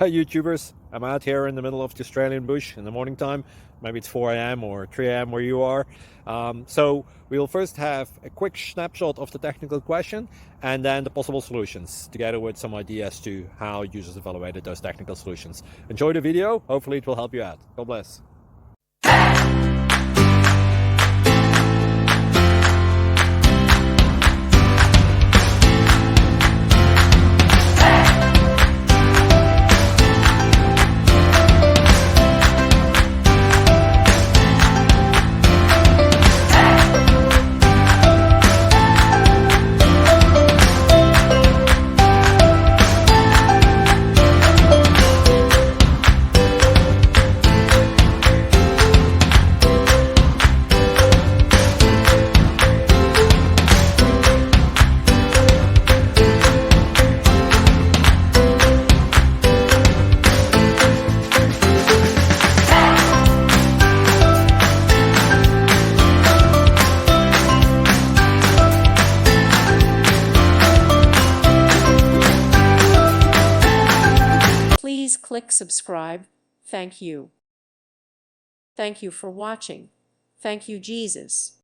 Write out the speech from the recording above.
Hi YouTubers, I'm out here in the middle of the Australian bush in the morning time. Maybe it's 4 a.m. or 3 a.m. where you are. So we'll first have a quick snapshot of the technical question and then the possible solutions, together with some ideas to how users evaluated those technical solutions. Enjoy the video, hopefully it will help you out. God bless. Please click subscribe. Thank you. Thank you for watching. Thank you, Jesus.